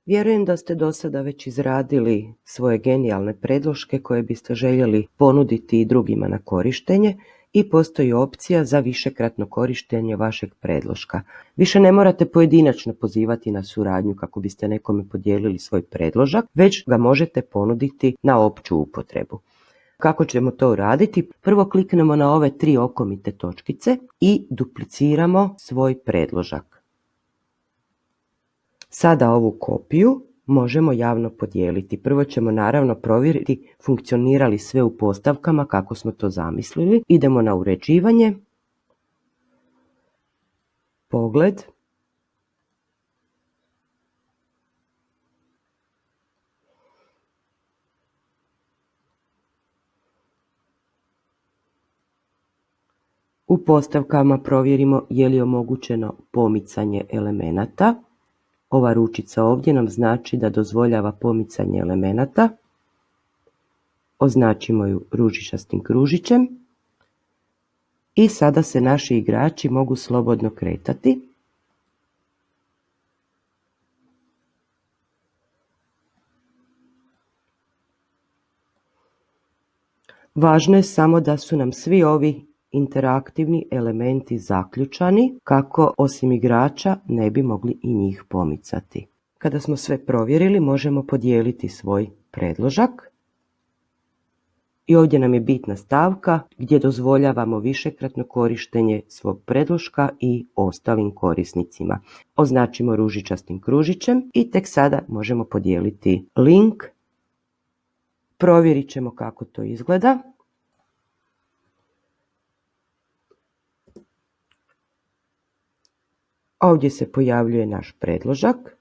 Vjerujem da ste do sada već izradili svoje genijalne predloške koje biste željeli ponuditi i drugima na korištenje i postoji opcija za višekratno korištenje vašeg predloška. Više ne morate pojedinačno pozivati na suradnju kako biste nekome podijelili svoj predložak, već ga možete ponuditi na opću upotrebu. Kako ćemo to uraditi? Prvo kliknemo na ove 3 okomite točkice i dupliciramo svoj predložak. Sada ovu kopiju možemo javno podijeliti. Prvo ćemo naravno provjeriti funkcionira li sve u postavkama kako smo to zamislili. Idemo na uređivanje, pogled, u postavkama provjerimo je li omogućeno pomicanje elemenata. Ova ručica ovdje nam znači da dozvoljava pomicanje elemenata. Označimo ju ružičastim kružićem. I sada se naši igrači mogu slobodno kretati. Važno je samo da su nam svi ovi interaktivni elementi zaključani kako osim igrača ne bi mogli i njih pomicati. Kada smo sve provjerili možemo podijeliti svoj predložak. I ovdje nam je bitna stavka gdje dozvoljavamo višekratno korištenje svog predloška i ostalim korisnicima. Označimo ružičastim kružićem i tek sada možemo podijeliti link. Provjerit ćemo kako to izgleda. Ovdje se pojavljuje naš predložak.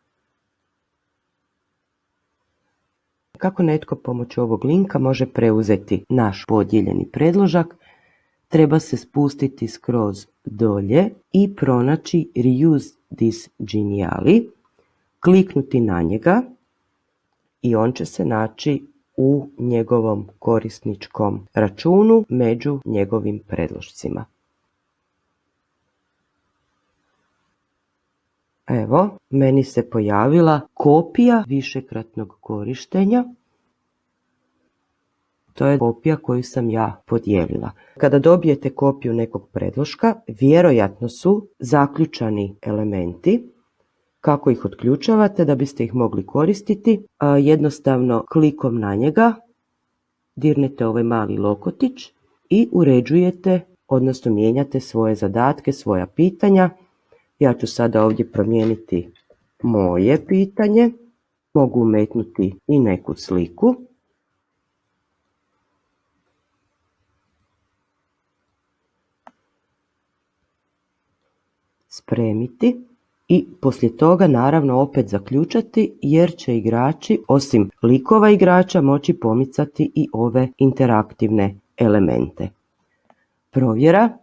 Kako netko pomoću ovog linka može preuzeti naš podijeljeni predložak? Treba se spustiti skroz dolje i pronaći Reuse this geniali, kliknuti na njega i on će se naći u njegovom korisničkom računu među njegovim predlošcima. Evo, meni se pojavila kopija višekratnog korištenja. To je kopija koju sam ja podijelila. Kada dobijete kopiju nekog predloška, vjerojatno su zaključani elementi. Kako ih otključavate da biste ih mogli koristiti? Jednostavno klikom na njega dirnete ovaj mali lokotić i uređujete, odnosno mijenjate svoje zadatke, svoja pitanja. Ja ću sada ovdje promijeniti moje pitanje. Mogu umetnuti i neku sliku. Spremiti i poslije toga naravno opet zaključati jer će igrači osim likova igrača moći pomicati i ove interaktivne elemente. Provjera.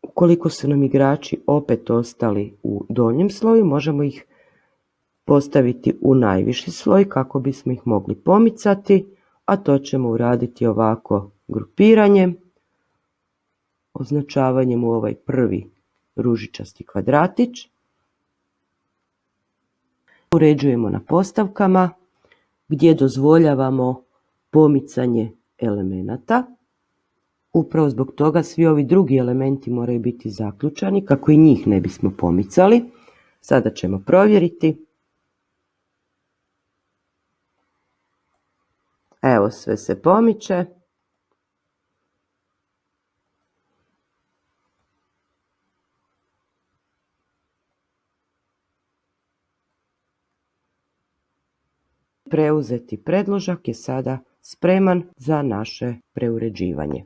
Ukoliko su nam igrači opet ostali u donjem sloju, možemo ih postaviti u najviši sloj kako bismo ih mogli pomicati, a to ćemo uraditi ovako grupiranjem, označavanjem u ovaj prvi ružičasti kvadratić. Uređujemo na postavkama gdje dozvoljavamo pomicanje elemenata. Upravo zbog toga svi ovi drugi elementi moraju biti zaključani kako i njih ne bismo pomicali. Sada ćemo provjeriti. Evo, sve se pomiče. Preuzeti predložak je sada spreman za naše preuređivanje.